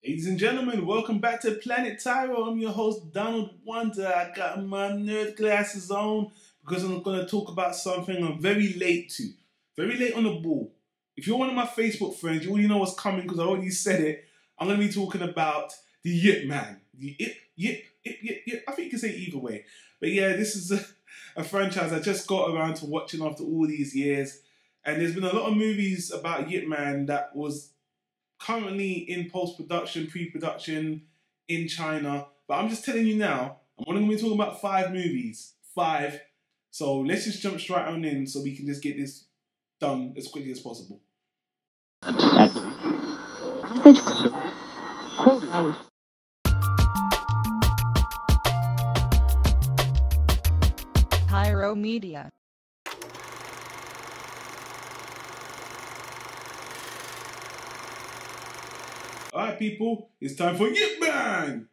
Ladies and gentlemen, welcome back to Planet Tyro. I'm your host, Donald Wonder. I got my nerd glasses on because I'm going to talk about something I'm very late to. Very late on the ball. If you're one of my Facebook friends, you already know what's coming because I already said it. I'm going to be talking about the Yip Man. The Yip. I think you can say it either way. But yeah, this is a franchise I just got around to watching after all these years. And there's been a lot of movies about Yip Man that was currently in post-production, pre-production in China. But I'm just telling you now, I'm only going to be talking about 5 movies. 5. So let's just jump straight on in so we can just get this done as quickly as possible. Tyro Media. Alright people, it's time for Yip Man!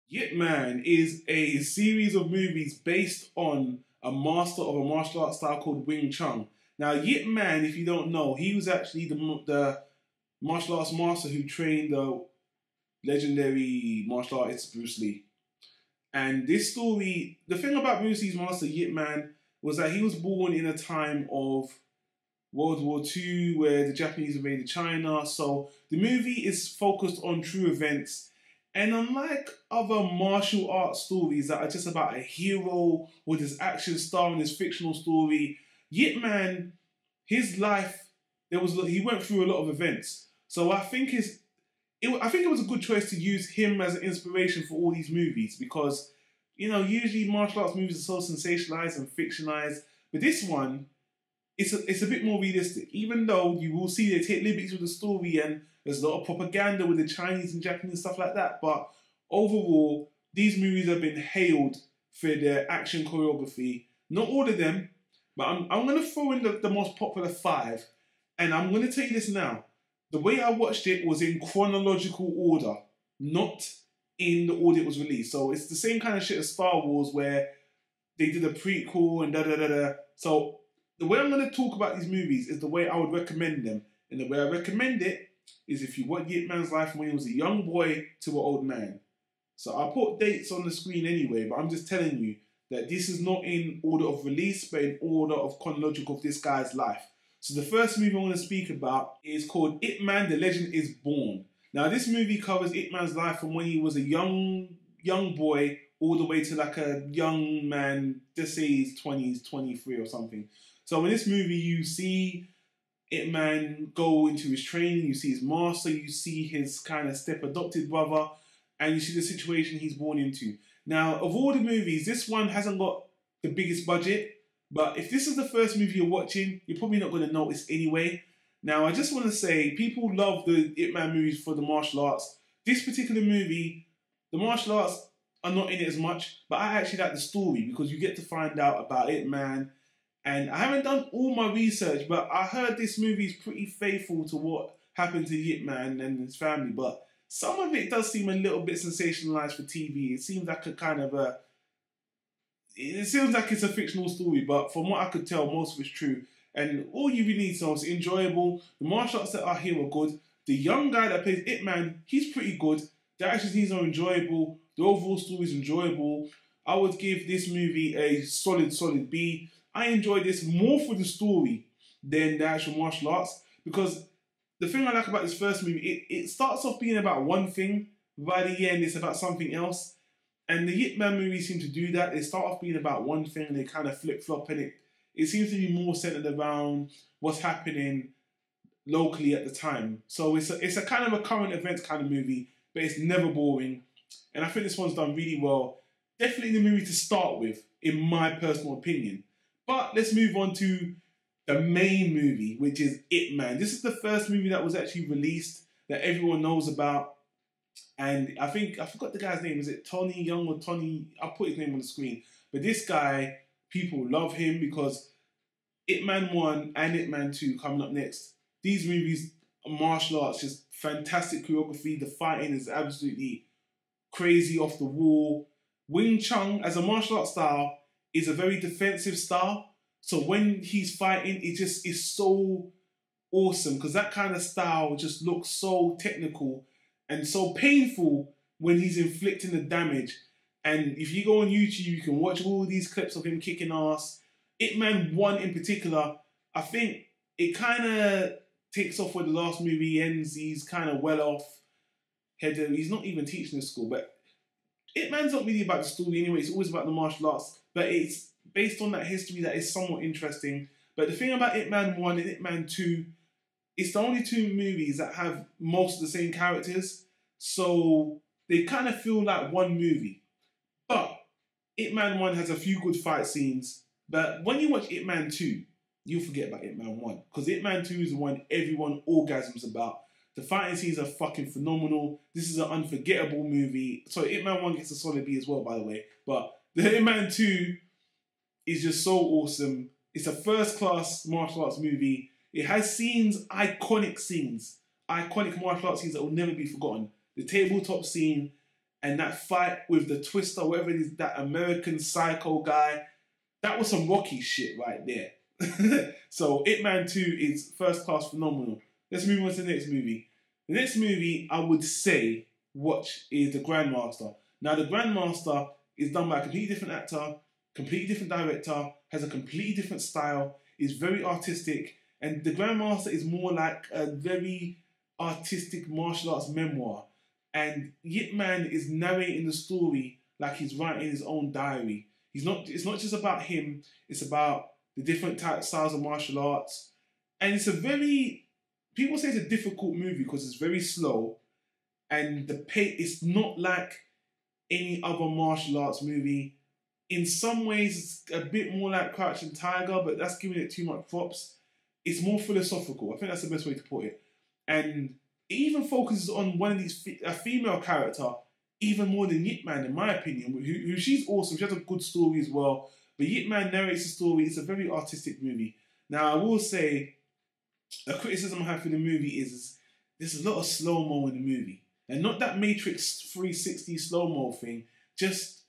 Yip Man is a series of movies based on a master of a martial arts style called Wing Chun. Now Yip Man, if you don't know, he was actually the martial arts master who trained the legendary martial artist Bruce Lee. And this story, the thing about Bruce Lee's master Yip Man was that he was born in a time of World War II, where the Japanese invaded China. So the movie is focused on true events. And unlike other martial arts stories that are just about a hero with his action star in his fictional story, Yip Man, his life, he went through a lot of events. So I think it was a good choice to use him as an inspiration for all these movies because, you know, usually martial arts movies are so sensationalized and fictionalized, but this one, it's a bit more realistic, even though you will see they take liberties with the story and there's a lot of propaganda with the Chinese and Japanese stuff like that. But overall, these movies have been hailed for their action choreography. Not all of them, but I'm going to throw in the most popular 5. And I'm going to tell you this now. The way I watched it was in chronological order, not in the order it was released. So it's the same kind of shit as Star Wars where they did a prequel and da-da-da-da. So the way I'm going to talk about these movies is the way I would recommend them. And the way I recommend it is if you watch Yip Man's life from when he was a young boy to an old man. So I'll put dates on the screen anyway, but I'm just telling you that this is not in order of release, but in order of chronological of this guy's life. So the first movie I want to speak about is called Yip Man, The Legend is Born. Now this movie covers Yip Man's life from when he was a young boy all the way to like a young man, just say he's 20s, 23 or something. So in this movie, you see Yip Man go into his training, you see his master, you see his kind of step-adopted brother, and you see the situation he's born into. Now, of all the movies, this one hasn't got the biggest budget, but if this is the first movie you're watching, you're probably not going to notice anyway. Now, I just want to say, people love the Yip Man movies for the martial arts. This particular movie, the martial arts are not in it as much, but I actually like the story because you get to find out about Yip Man. And I haven't done all my research, but I heard this movie is pretty faithful to what happened to Yip Man and his family. But some of it does seem a little bit sensationalized for TV. It seems like it seems like it's a fictional story, but from what I could tell, most of it's true. And all you really need to know is enjoyable. The martial arts that are here are good. The young guy that plays Yip Man, he's pretty good. The action scenes are enjoyable. The overall story is enjoyable. I would give this movie a solid B. I enjoyed this more for the story than the actual martial arts because the thing I like about this first movie, it starts off being about one thing, by the end it's about something else. And the Yip Man movies seem to do that. They start off being about one thing and they kind of flip-flop, and it seems to be more centered around what's happening locally at the time. So it's a kind of a current events kind of movie, but it's never boring. And I think this one's done really well. Definitely the movie to start with, in my personal opinion. But let's move on to the main movie, which is Yip Man. This is the first movie that was actually released that everyone knows about. And I forgot the guy's name. Is it Tony Young or Tony? I'll put his name on the screen. But this guy, people love him because Yip Man 1 and Yip Man 2 coming up next. These movies are martial arts, just fantastic choreography. The fighting is absolutely crazy, off the wall. Wing Chun as a martial arts style is a very defensive style. So when he's fighting, it just is so awesome because that kind of style just looks so technical and so painful when he's inflicting the damage. And if you go on YouTube, you can watch all these clips of him kicking ass. Yip Man 1 in particular, I think it kind of takes off where the last movie ends. He's kind of well off. He's not even teaching in school, but Yip Man's not really about the story anyway. It's always about the martial arts, but it's based on that history that is somewhat interesting. But the thing about Yip Man 1 and Yip Man 2, it's the only two movies that have most of the same characters, so they kind of feel like one movie. But Yip Man 1 has a few good fight scenes, but when you watch Yip Man 2, you'll forget about Yip Man 1, because Yip Man 2 is the one everyone orgasms about. The fighting scenes are fucking phenomenal. This is an unforgettable movie. So Yip Man 1 gets a solid B as well, by the way. But the Yip Man 2 is just so awesome. It's a first-class martial arts movie. It has scenes, iconic martial arts scenes that will never be forgotten. The tabletop scene and that fight with the Twister, whatever it is, that American Psycho guy, that was some Rocky shit right there. So Yip Man 2 is first-class phenomenal. Let's move on to the next movie. The next movie I would say watch is The Grandmaster. Now, The Grandmaster is done by a completely different actor, completely different director, has a completely different style, is very artistic, and The Grandmaster is more like a very artistic martial arts memoir. And Yip Man is narrating the story like he's writing his own diary. It's not just about him, it's about the different styles of martial arts. And it's a very, people say it's a difficult movie because it's very slow, and the pace, it's not like any other martial arts movie. In some ways, it's a bit more like Crouching Tiger, but that's giving it too much props. It's more philosophical. I think that's the best way to put it. And it even focuses on one of these, a female character, even more than Yip Man, in my opinion. Who she's awesome. She has a good story as well. But Yip Man narrates the story. It's a very artistic movie. Now, I will say, a criticism I have for the movie is there's a lot of slow-mo in the movie. And not that Matrix 360 slow-mo thing, just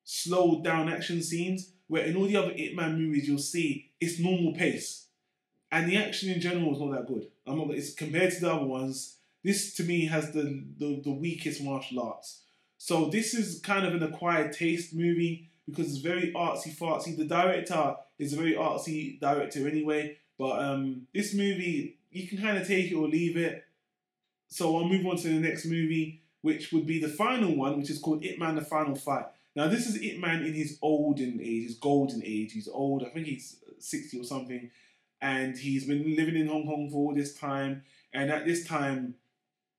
slowed down action scenes, where in all the other Yip Man movies you'll see it's normal pace. And the action in general is not that good. It's compared to the other ones, this to me has the weakest martial arts. So this is kind of an acquired taste movie because it's very artsy-fartsy. The director is a very artsy director anyway, but this movie, you can kind of take it or leave it. So I'll move on to the next movie, which would be the final one, which is called Yip Man: The Final Fight. Now this is Yip Man in his olden age, his golden age. He's old, I think he's 60 or something. And he's been living in Hong Kong for all this time. And at this time,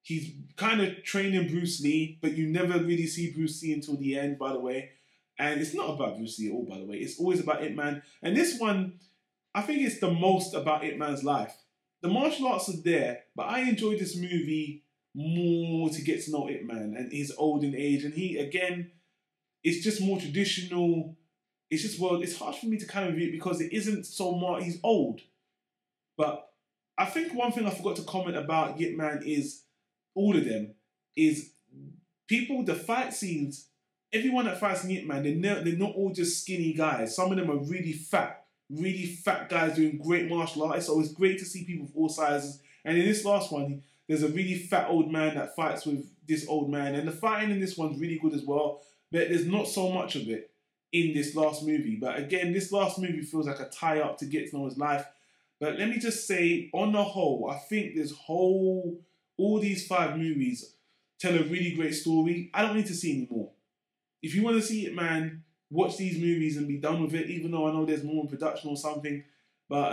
he's kind of training Bruce Lee, but you never really see Bruce Lee until the end, by the way. And it's not about Bruce Lee at all, by the way. It's always about Yip Man. And this one, I think it's the most about Yip Man's life. The martial arts are there, but I enjoyed this movie more to get to know Yip Man and his olden age. And he, again, it's just more traditional. It's just, well, it's hard for me to kind of view it because it isn't so much, he's old. But I think one thing I forgot to comment about Yip Man is, all of them, is people, the fight scenes, everyone that fights in Yip Man, they're not all just skinny guys. Some of them are really fat guys doing great martial arts. So it's great to see people of all sizes. And in this last one, there's a really fat old man that fights with this old man. And the fighting in this one's really good as well. But there's not so much of it in this last movie. But again, this last movie feels like a tie-up to get to know his life. But let me just say, on the whole, I think all these 5 movies tell a really great story. I don't need to see any more. If you want to see it, man, watch these movies and be done with it, even though I know there's more in production or something. But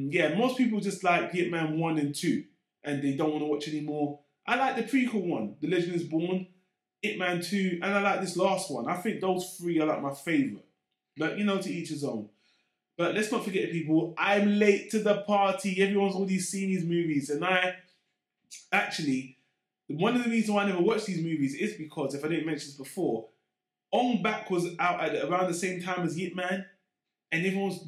yeah, most people just like Yip Man 1 and 2, and they don't want to watch anymore. I like the prequel one, The Legend is Born, Yip Man 2, and I like this last one. I think those 3 are like my favourite. But, you know, to each his own. But let's not forget, people, I'm late to the party. Everyone's already seen these movies. And actually, one of the reasons why I never watched these movies is because, if I didn't mention this before, Ong Bak was out at around the same time as Yip Man. And everyone's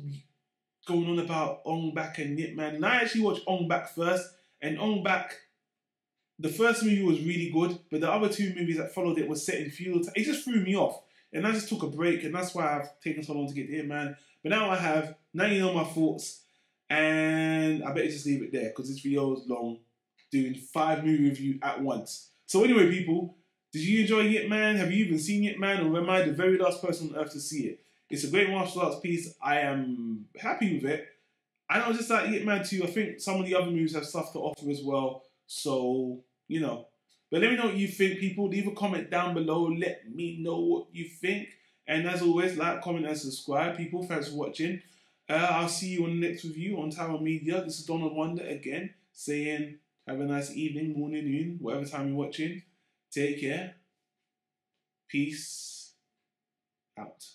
going on about Ong Bak and Yip Man. And I actually watched Ong Bak first. And Ong Bak, the first movie was really good. But the other 2 movies that followed it was set in feudal time. It just threw me off. And I just took a break, and that's why I've taken so long to get to Yip Man. But now you know my thoughts. And I better just leave it there because this video is long, doing 5 movie review at once. So anyway, people, did you enjoy Yip Man? Have you even seen Yip Man, or am I the very last person on earth to see it? It's a great martial arts piece. I am happy with it. I know, just like Yip Man 2, I think some of the other movies have stuff to offer as well. So, you know. But let me know what you think, people. Leave a comment down below. Let me know what you think. And as always, like, comment, and subscribe, people. Thanks for watching. I'll see you on the next review on Tyro Media. This is Donald Wonder again, saying have a nice evening, morning, noon, whatever time you're watching. Take care. Peace out.